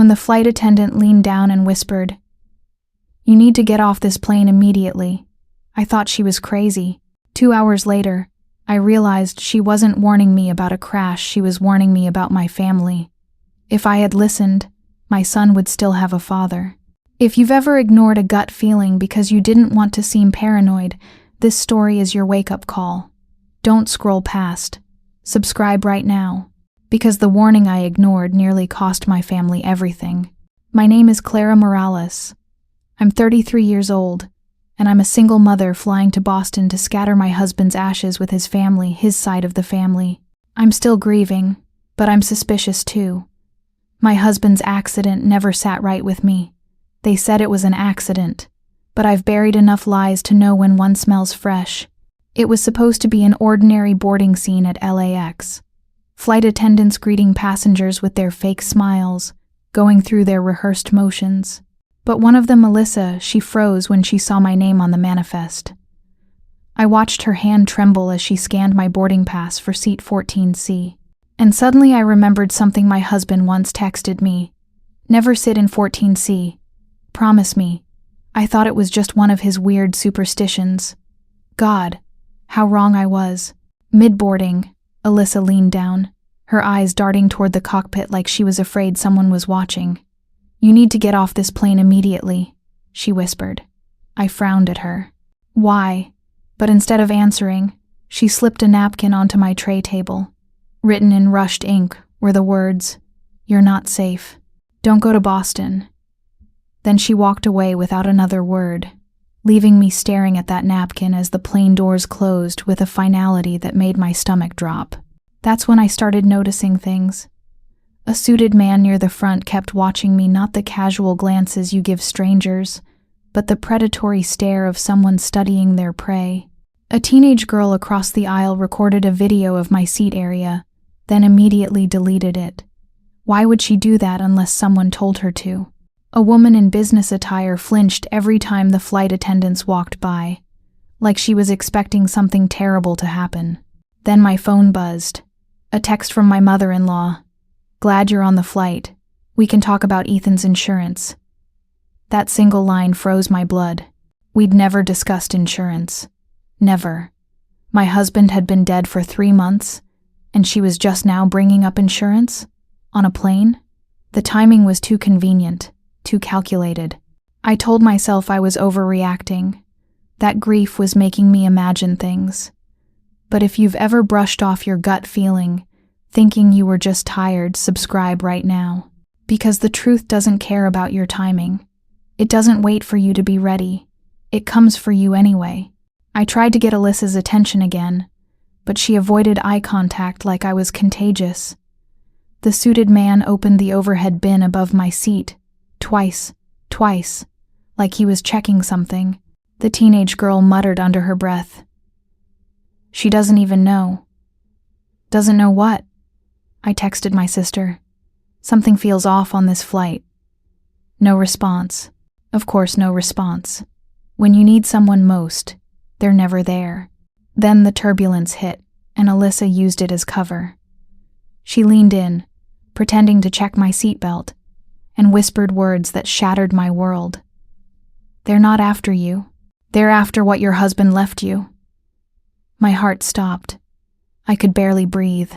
when the flight attendant leaned down and whispered, "You need to get off this plane immediately." I thought she was crazy. 2 hours later, I realized she wasn't warning me about a crash, she was warning me about my family. If I had listened, my son would still have a father. If you've ever ignored a gut feeling because you didn't want to seem paranoid, this story is your wake-up call. Don't scroll past. Subscribe right now, because the warning I ignored nearly cost my family everything. My name is Clara Morales. I'm 33 years old, and I'm a single mother flying to Boston to scatter my husband's ashes with his family, his side of the family. I'm still grieving, but I'm suspicious too. My husband's accident never sat right with me. They said it was an accident, but I've buried enough lies to know when one smells fresh. It was supposed to be an ordinary boarding scene at LAX. Flight attendants greeting passengers with their fake smiles, going through their rehearsed motions. But one of them, Melissa, she froze when she saw my name on the manifest. I watched her hand tremble as she scanned my boarding pass for seat 14C. And suddenly I remembered something my husband once texted me. Never sit in 14C. Promise me. I thought it was just one of his weird superstitions. God, how wrong I was. Mid-boarding, Alyssa leaned down, her eyes darting toward the cockpit like she was afraid someone was watching. "You need to get off this plane immediately," she whispered. I frowned at her. Why? But instead of answering, she slipped a napkin onto my tray table. Written in rushed ink were the words, "You're not safe. Don't go to Boston." Then she walked away without another word, leaving me staring at that napkin as the plane doors closed with a finality that made my stomach drop. That's when I started noticing things. A suited man near the front kept watching me, not the casual glances you give strangers, but the predatory stare of someone studying their prey. A teenage girl across the aisle recorded a video of my seat area, then immediately deleted it. Why would she do that unless someone told her to? A woman in business attire flinched every time the flight attendants walked by, like she was expecting something terrible to happen. Then my phone buzzed. A text from my mother-in-law. "Glad you're on the flight. We can talk about Ethan's insurance." That single line froze my blood. We'd never discussed insurance. Never. My husband had been dead for 3 months, and she was just now bringing up insurance? On a plane? The timing was too convenient, too calculated. I told myself I was overreacting. That grief was making me imagine things. But if you've ever brushed off your gut feeling, thinking you were just tired, subscribe right now. Because the truth doesn't care about your timing. It doesn't wait for you to be ready. It comes for you anyway. I tried to get Alyssa's attention again, but she avoided eye contact like I was contagious. The suited man opened the overhead bin above my seat, twice, like he was checking something. The teenage girl muttered under her breath. "She doesn't even know." "Doesn't know what?" I texted my sister. "Something feels off on this flight." No response. Of course, no response. When you need someone most, they're never there. Then the turbulence hit, and Alyssa used it as cover. She leaned in, pretending to check my seatbelt, and whispered words that shattered my world. "They're not after you. They're after what your husband left you." My heart stopped. I could barely breathe.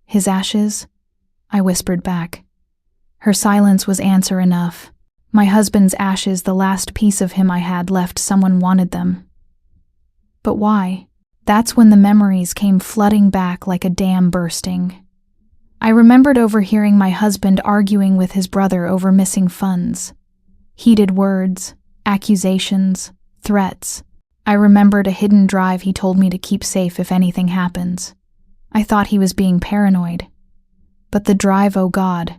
"His ashes?" I whispered back. Her silence was answer enough. My husband's ashes, the last piece of him I had left, someone wanted them. But why? That's when the memories came flooding back like a dam bursting. I remembered overhearing my husband arguing with his brother over missing funds. Heated words, accusations, threats. I remembered a hidden drive he told me to keep safe if anything happens. I thought he was being paranoid. But the drive, oh God.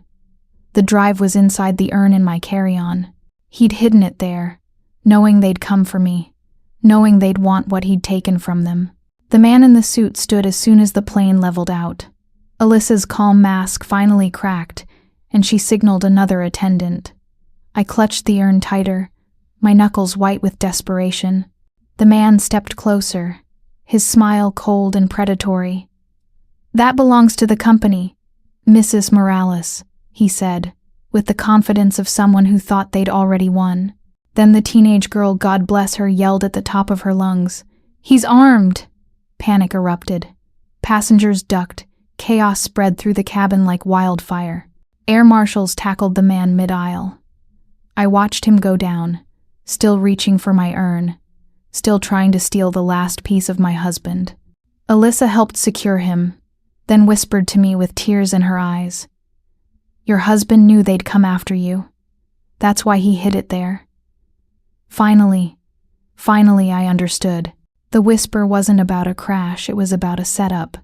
The drive was inside the urn in my carry-on. He'd hidden it there, knowing they'd come for me, knowing they'd want what he'd taken from them. The man in the suit stood as soon as the plane leveled out. Alyssa's calm mask finally cracked, and she signaled another attendant. I clutched the urn tighter, my knuckles white with desperation. The man stepped closer, his smile cold and predatory. "That belongs to the company, Mrs. Morales," he said, with the confidence of someone who thought they'd already won. Then the teenage girl, God bless her, yelled at the top of her lungs, "He's armed!" Panic erupted. Passengers ducked. Chaos spread through the cabin like wildfire. Air marshals tackled the man mid-aisle. I watched him go down, still reaching for my urn, still trying to steal the last piece of my husband. Alyssa helped secure him, then whispered to me with tears in her eyes, "Your husband knew they'd come after you. That's why he hid it there." Finally I understood. The whisper wasn't about a crash, it was about a setup.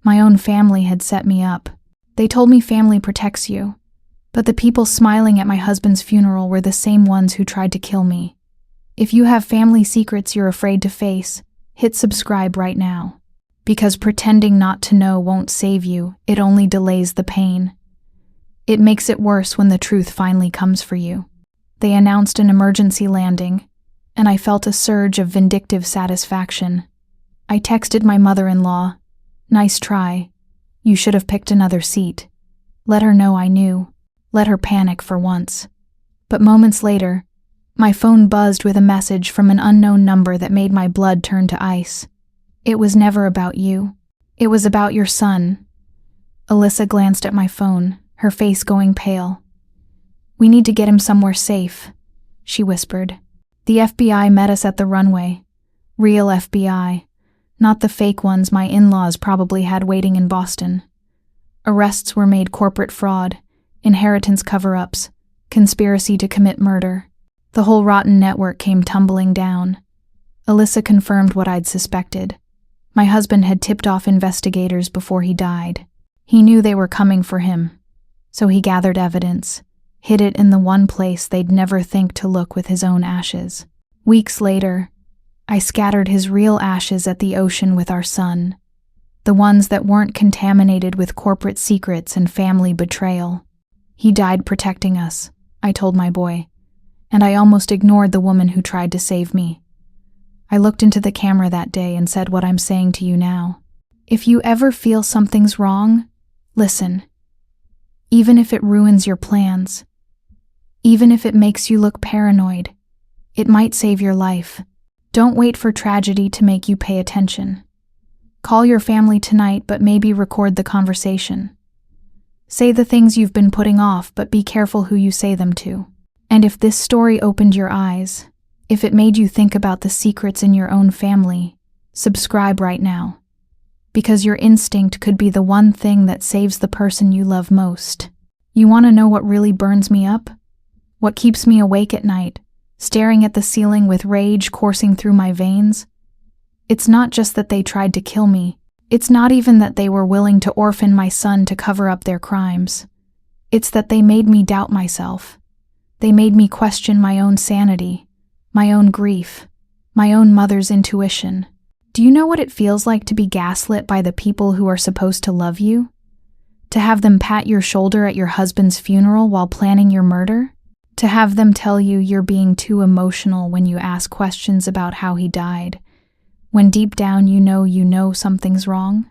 My own family had set me up. They told me family protects you, but the people smiling at my husband's funeral were the same ones who tried to kill me. If you have family secrets you're afraid to face, hit subscribe right now. Because pretending not to know won't save you, it only delays the pain. It makes it worse when the truth finally comes for you. They announced an emergency landing, and I felt a surge of vindictive satisfaction. I texted my mother-in-law, "Nice try. You should have picked another seat." Let her know I knew. Let her panic for once. But moments later, my phone buzzed with a message from an unknown number that made my blood turn to ice. It was never about you. It was about your son. Alyssa glanced at my phone, her face going pale. "We need to get him somewhere safe," she whispered. "The FBI met us at the runway. Real FBI, not the fake ones my in-laws probably had waiting in Boston. Arrests were made: corporate fraud, inheritance cover-ups, conspiracy to commit murder. The whole rotten network came tumbling down." Alyssa confirmed what I'd suspected. My husband had tipped off investigators before he died. He knew they were coming for him, so he gathered evidence, hid it in the one place they'd never think to look with his own ashes. Weeks later, I scattered his real ashes at the ocean with our son, the ones that weren't contaminated with corporate secrets and family betrayal. He died protecting us, I told my boy, and I almost ignored the woman who tried to save me. I looked into the camera that day and said what I'm saying to you now. If you ever feel something's wrong, listen. Even if it ruins your plans, even if it makes you look paranoid, it might save your life. Don't wait for tragedy to make you pay attention. Call your family tonight, but maybe record the conversation. Say the things you've been putting off, but be careful who you say them to. And if this story opened your eyes, if it made you think about the secrets in your own family, subscribe right now. Because your instinct could be the one thing that saves the person you love most. You want to know what really burns me up? What keeps me awake at night, staring at the ceiling with rage coursing through my veins? It's not just that they tried to kill me. It's not even that they were willing to orphan my son to cover up their crimes. It's that they made me doubt myself. They made me question my own sanity, my own grief, my own mother's intuition. Do you know what it feels like to be gaslit by the people who are supposed to love you? To have them pat your shoulder at your husband's funeral while planning your murder? To have them tell you you're being too emotional when you ask questions about how he died, when deep down you know something's wrong?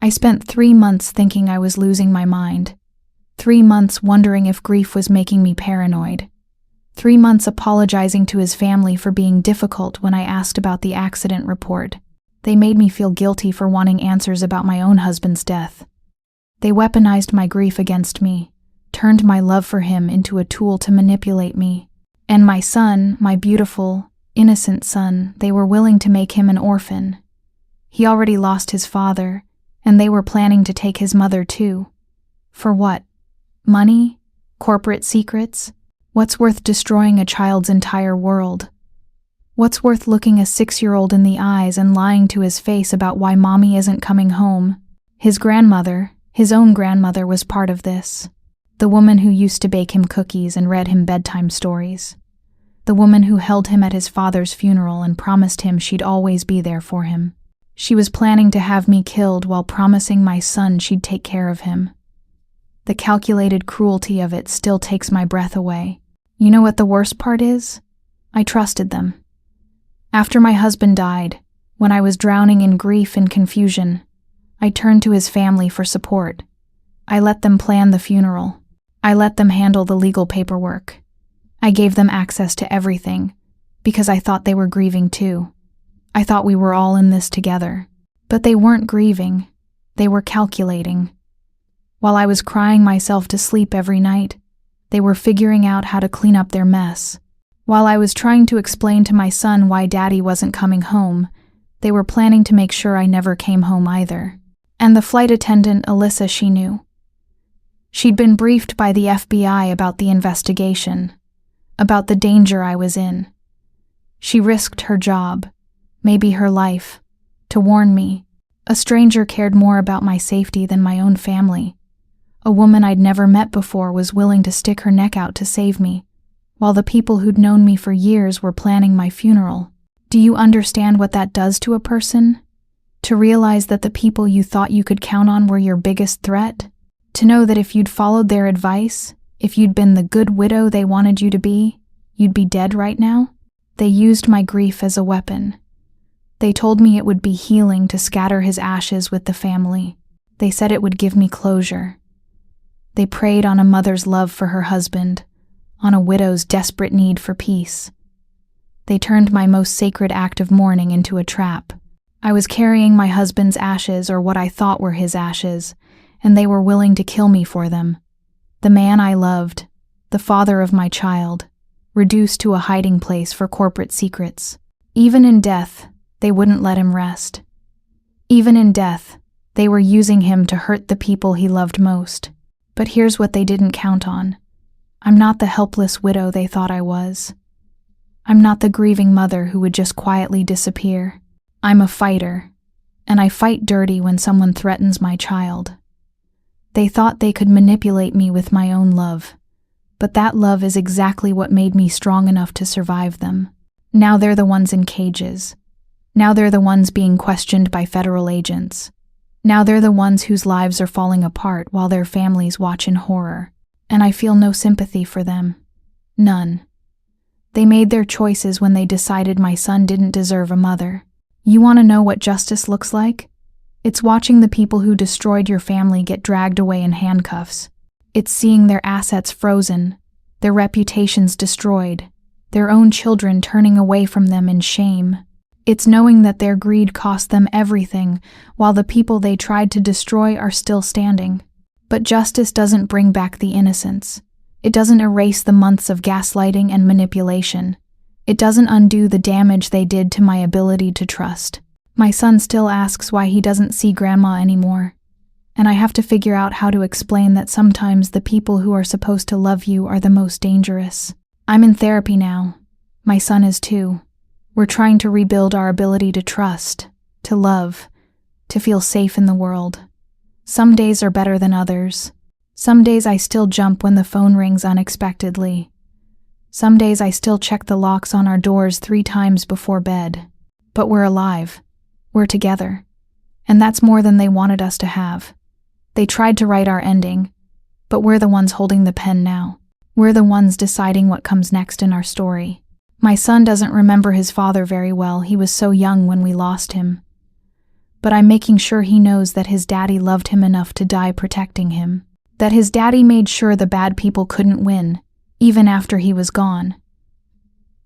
I spent 3 months thinking I was losing my mind. 3 months wondering if grief was making me paranoid. 3 months apologizing to his family for being difficult when I asked about the accident report. They made me feel guilty for wanting answers about my own husband's death. They weaponized my grief against me, turned my love for him into a tool to manipulate me. And my son, my beautiful, innocent son, they were willing to make him an orphan. He already lost his father, and they were planning to take his mother too. For what? Money? Corporate secrets? What's worth destroying a child's entire world? What's worth looking a 6-year-old in the eyes and lying to his face about why mommy isn't coming home? His grandmother, his own grandmother, was part of this. The woman who used to bake him cookies and read him bedtime stories. The woman who held him at his father's funeral and promised him she'd always be there for him. She was planning to have me killed while promising my son she'd take care of him. The calculated cruelty of it still takes my breath away. You know what the worst part is? I trusted them. After my husband died, when I was drowning in grief and confusion, I turned to his family for support. I let them plan the funeral. I let them handle the legal paperwork. I gave them access to everything, because I thought they were grieving too. I thought we were all in this together. But they weren't grieving. They were calculating. While I was crying myself to sleep every night, they were figuring out how to clean up their mess. While I was trying to explain to my son why Daddy wasn't coming home, they were planning to make sure I never came home either. And the flight attendant, Alyssa, she knew. She'd been briefed by the FBI about the investigation, about the danger I was in. She risked her job, maybe her life, to warn me. A stranger cared more about my safety than my own family. A woman I'd never met before was willing to stick her neck out to save me, while the people who'd known me for years were planning my funeral. Do you understand what that does to a person? To realize that the people you thought you could count on were your biggest threat? To know that if you'd followed their advice, if you'd been the good widow they wanted you to be, you'd be dead right now? They used my grief as a weapon. They told me it would be healing to scatter his ashes with the family. They said it would give me closure. They preyed on a mother's love for her husband, on a widow's desperate need for peace. They turned my most sacred act of mourning into a trap. I was carrying my husband's ashes, or what I thought were his ashes, and they were willing to kill me for them. The man I loved, the father of my child, reduced to a hiding place for corporate secrets. Even in death, they wouldn't let him rest. Even in death, they were using him to hurt the people he loved most. But here's what they didn't count on. I'm not the helpless widow they thought I was. I'm not the grieving mother who would just quietly disappear. I'm a fighter, and I fight dirty when someone threatens my child. They thought they could manipulate me with my own love, but that love is exactly what made me strong enough to survive them. Now they're the ones in cages. Now they're the ones being questioned by federal agents. Now they're the ones whose lives are falling apart while their families watch in horror. And I feel no sympathy for them. None. They made their choices when they decided my son didn't deserve a mother. You want to know what justice looks like? It's watching the people who destroyed your family get dragged away in handcuffs. It's seeing their assets frozen, their reputations destroyed, their own children turning away from them in shame. It's knowing that their greed cost them everything, while the people they tried to destroy are still standing. But justice doesn't bring back the innocence. It doesn't erase the months of gaslighting and manipulation. It doesn't undo the damage they did to my ability to trust. My son still asks why he doesn't see Grandma anymore. And I have to figure out how to explain that sometimes the people who are supposed to love you are the most dangerous. I'm in therapy now. My son is too. We're trying to rebuild our ability to trust, to love, to feel safe in the world. Some days are better than others. Some days I still jump when the phone rings unexpectedly. Some days I still check the locks on our doors 3 times before bed. But we're alive. We're together. And that's more than they wanted us to have. They tried to write our ending, but we're the ones holding the pen now. We're the ones deciding what comes next in our story. My son doesn't remember his father very well. He was so young when we lost him. But I'm making sure he knows that his daddy loved him enough to die protecting him. That his daddy made sure the bad people couldn't win, even after he was gone.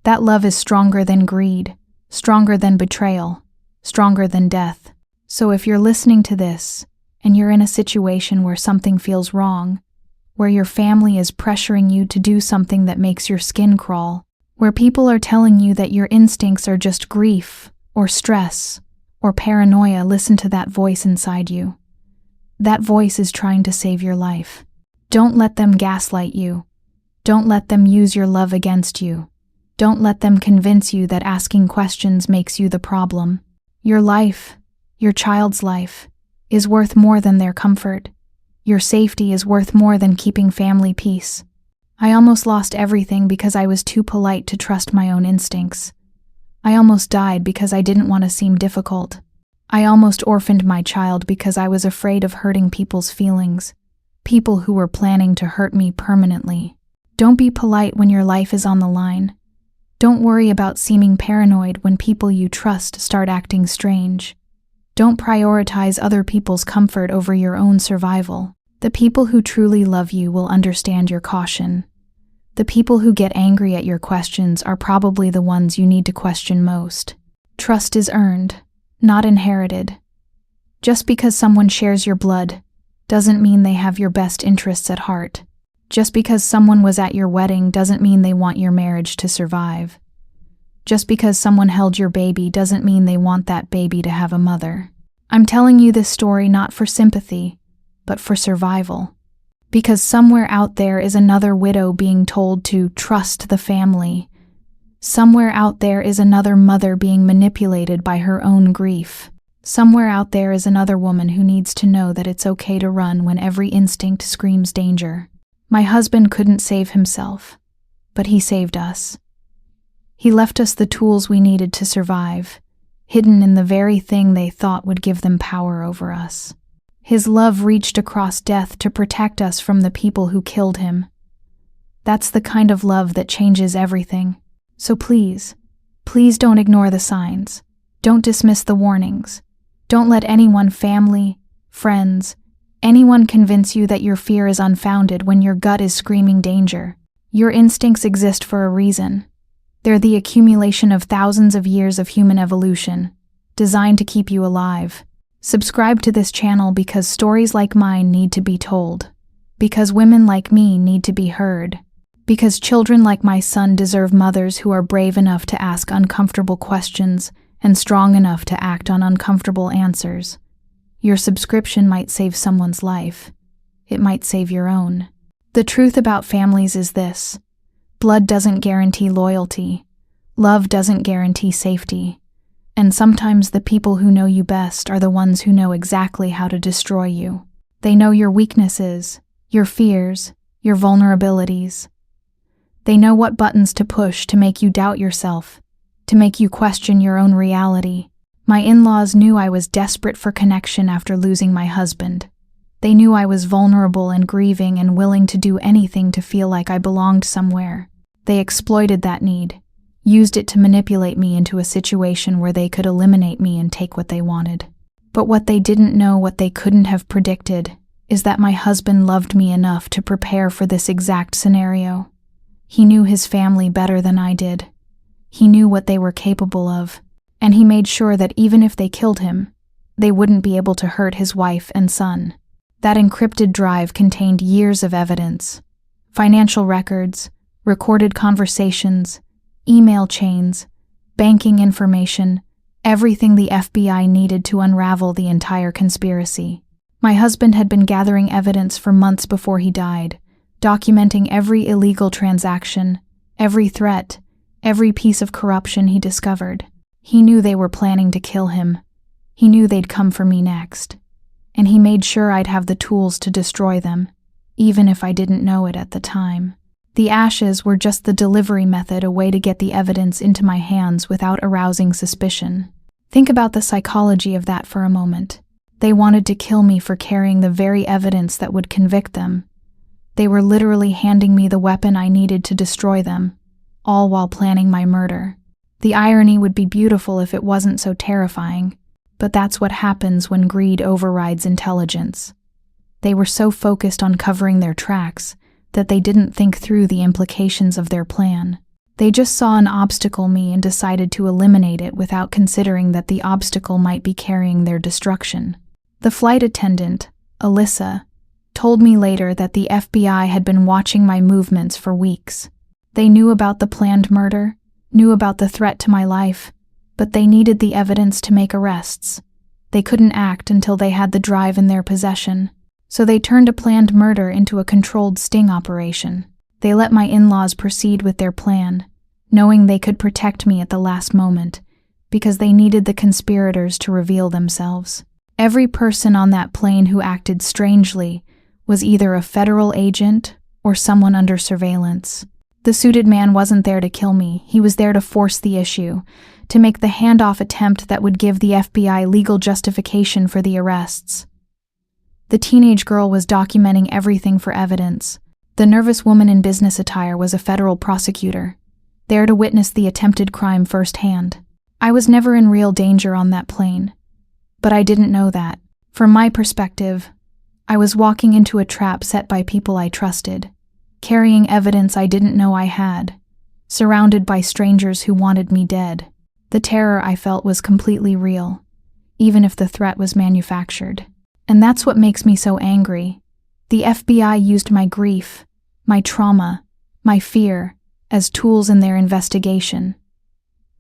That love is stronger than greed, stronger than betrayal, stronger than death. So if you're listening to this, and you're in a situation where something feels wrong, where your family is pressuring you to do something that makes your skin crawl, where people are telling you that your instincts are just grief, or stress, or paranoia, listen to that voice inside you. That voice is trying to save your life. Don't let them gaslight you. Don't let them use your love against you. Don't let them convince you that asking questions makes you the problem. Your life, your child's life, is worth more than their comfort. Your safety is worth more than keeping family peace. I almost lost everything because I was too polite to trust my own instincts. I almost died because I didn't want to seem difficult. I almost orphaned my child because I was afraid of hurting people's feelings, people who were planning to hurt me permanently. Don't be polite when your life is on the line. Don't worry about seeming paranoid when people you trust start acting strange. Don't prioritize other people's comfort over your own survival. The people who truly love you will understand your caution. The people who get angry at your questions are probably the ones you need to question most. Trust is earned, not inherited. Just because someone shares your blood doesn't mean they have your best interests at heart. Just because someone was at your wedding doesn't mean they want your marriage to survive. Just because someone held your baby doesn't mean they want that baby to have a mother. I'm telling you this story not for sympathy, but for survival. Because somewhere out there is another widow being told to trust the family. Somewhere out there is another mother being manipulated by her own grief. Somewhere out there is another woman who needs to know that it's okay to run when every instinct screams danger. My husband couldn't save himself, but he saved us. He left us the tools we needed to survive, hidden in the very thing they thought would give them power over us. His love reached across death to protect us from the people who killed him. That's the kind of love that changes everything. So please don't ignore the signs. Don't dismiss the warnings. Don't let anyone, family, friends, anyone convince you that your fear is unfounded when your gut is screaming danger. Your instincts exist for a reason. They're the accumulation of thousands of years of human evolution, designed to keep you alive. Subscribe to this channel because stories like mine need to be told. Because women like me need to be heard. Because children like my son deserve mothers who are brave enough to ask uncomfortable questions and strong enough to act on uncomfortable answers. Your subscription might save someone's life. It might save your own. The truth about families is this: blood doesn't guarantee loyalty. Love doesn't guarantee safety. And sometimes the people who know you best are the ones who know exactly how to destroy you. They know your weaknesses, your fears, your vulnerabilities. They know what buttons to push to make you doubt yourself, to make you question your own reality. My in-laws knew I was desperate for connection after losing my husband. They knew I was vulnerable and grieving and willing to do anything to feel like I belonged somewhere. They exploited that need, used it to manipulate me into a situation where they could eliminate me and take what they wanted. But what they didn't know, what they couldn't have predicted, is that my husband loved me enough to prepare for this exact scenario. He knew his family better than I did. He knew what they were capable of, and he made sure that even if they killed him, they wouldn't be able to hurt his wife and son. That encrypted drive contained years of evidence, financial records, recorded conversations, email chains, banking information, everything the FBI needed to unravel the entire conspiracy. My husband had been gathering evidence for months before he died, documenting every illegal transaction, every threat, every piece of corruption he discovered. He knew they were planning to kill him. He knew they'd come for me next. And he made sure I'd have the tools to destroy them, even if I didn't know it at the time. The ashes were just the delivery method, a way to get the evidence into my hands without arousing suspicion. Think about the psychology of that for a moment. They wanted to kill me for carrying the very evidence that would convict them. They were literally handing me the weapon I needed to destroy them, all while planning my murder. The irony would be beautiful if it wasn't so terrifying, but that's what happens when greed overrides intelligence. They were so focused on covering their tracks that they didn't think through the implications of their plan. They just saw an obstacle me and decided to eliminate it without considering that the obstacle might be carrying their destruction. The flight attendant, Alyssa, told me later that the FBI had been watching my movements for weeks. They knew about the planned murder, knew about the threat to my life, but they needed the evidence to make arrests. They couldn't act until they had the drive in their possession. So they turned a planned murder into a controlled sting operation. They let my in-laws proceed with their plan, knowing they could protect me at the last moment, because they needed the conspirators to reveal themselves. Every person on that plane who acted strangely was either a federal agent or someone under surveillance. The suited man wasn't there to kill me. He was there to force the issue, to make the handoff attempt that would give the FBI legal justification for the arrests. The teenage girl was documenting everything for evidence. The nervous woman in business attire was a federal prosecutor, there to witness the attempted crime firsthand. I was never in real danger on that plane, but I didn't know that. From my perspective, I was walking into a trap set by people I trusted, carrying evidence I didn't know I had, surrounded by strangers who wanted me dead. The terror I felt was completely real, even if the threat was manufactured. And that's what makes me so angry. The FBI used my grief, my trauma, my fear, as tools in their investigation.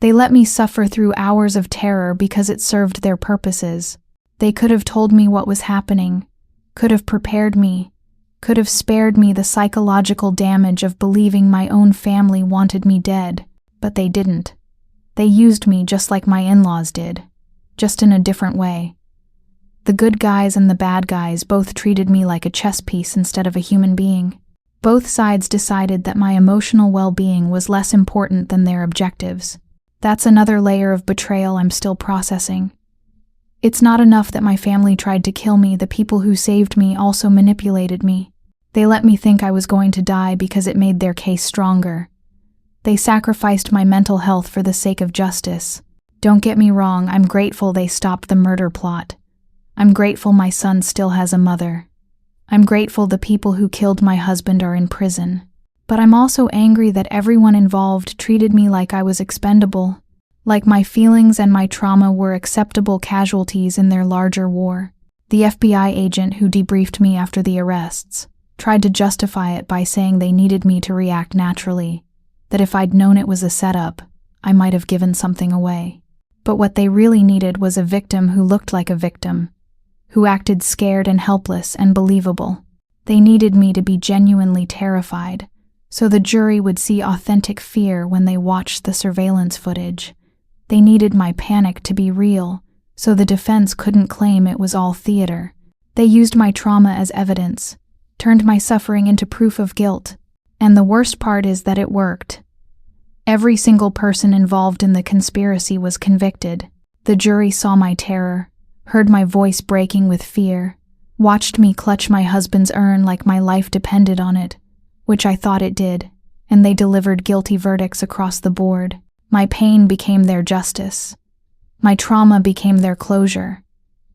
They let me suffer through hours of terror because it served their purposes. They could have told me what was happening, could have prepared me, could have spared me the psychological damage of believing my own family wanted me dead, but they didn't. They used me just like my in-laws did, just in a different way. The good guys and the bad guys both treated me like a chess piece instead of a human being. Both sides decided that my emotional well-being was less important than their objectives. That's another layer of betrayal I'm still processing. It's not enough that my family tried to kill me, the people who saved me also manipulated me. They let me think I was going to die because it made their case stronger. They sacrificed my mental health for the sake of justice. Don't get me wrong, I'm grateful they stopped the murder plot. I'm grateful my son still has a mother. I'm grateful the people who killed my husband are in prison. But I'm also angry that everyone involved treated me like I was expendable, like my feelings and my trauma were acceptable casualties in their larger war. The FBI agent who debriefed me after the arrests tried to justify it by saying they needed me to react naturally, that if I'd known it was a setup, I might have given something away. But what they really needed was a victim who looked like a victim, who acted scared and helpless and believable. They needed me to be genuinely terrified, so the jury would see authentic fear when they watched the surveillance footage. They needed my panic to be real, so the defense couldn't claim it was all theater. They used my trauma as evidence, turned my suffering into proof of guilt, and the worst part is that it worked. Every single person involved in the conspiracy was convicted. The jury saw my terror, heard my voice breaking with fear, watched me clutch my husband's urn like my life depended on it, which I thought it did, and they delivered guilty verdicts across the board. My pain became their justice. My trauma became their closure.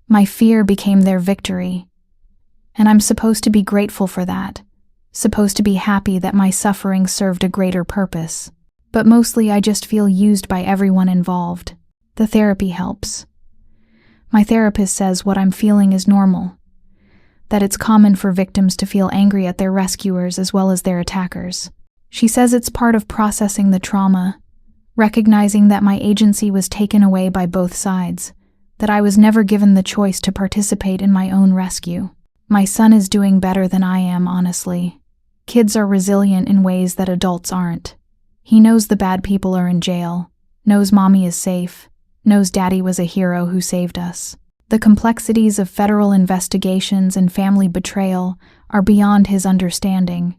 My fear became their victory. And I'm supposed to be grateful for that, supposed to be happy that my suffering served a greater purpose. But mostly I just feel used by everyone involved. The therapy helps. My therapist says what I'm feeling is normal, that it's common for victims to feel angry at their rescuers as well as their attackers. She says it's part of processing the trauma, recognizing that my agency was taken away by both sides, that I was never given the choice to participate in my own rescue. My son is doing better than I am, honestly. Kids are resilient in ways that adults aren't. He knows the bad people are in jail, knows mommy is safe, knows daddy was a hero who saved us. The complexities of federal investigations and family betrayal are beyond his understanding,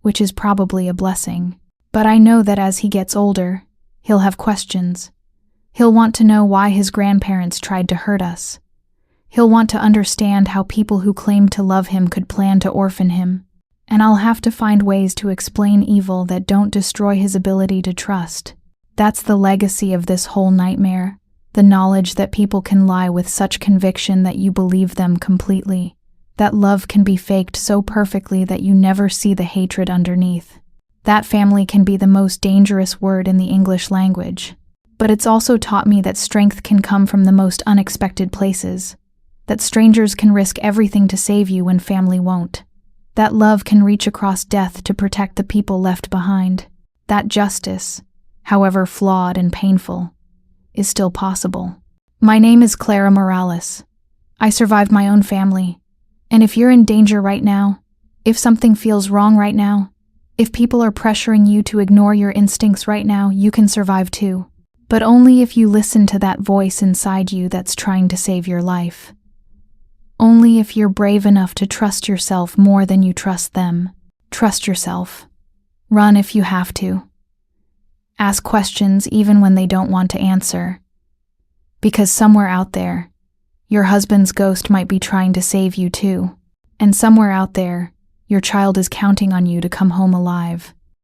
which is probably a blessing. But I know that as he gets older, he'll have questions. He'll want to know why his grandparents tried to hurt us. He'll want to understand how people who claimed to love him could plan to orphan him. And I'll have to find ways to explain evil that don't destroy his ability to trust. That's the legacy of this whole nightmare. The knowledge that people can lie with such conviction that you believe them completely. That love can be faked so perfectly that you never see the hatred underneath. That family can be the most dangerous word in the English language. But it's also taught me that strength can come from the most unexpected places. That strangers can risk everything to save you when family won't. That love can reach across death to protect the people left behind. That justice, however flawed and painful, is still possible. My name is Clara Morales. I survived my own family. And if you're in danger right now, if something feels wrong right now, if people are pressuring you to ignore your instincts right now, you can survive too. But only if you listen to that voice inside you that's trying to save your life. Only if you're brave enough to trust yourself more than you trust them. Trust yourself. Run if you have to. Ask questions even when they don't want to answer. Because somewhere out there, your husband's ghost might be trying to save you too. And somewhere out there, your child is counting on you to come home alive.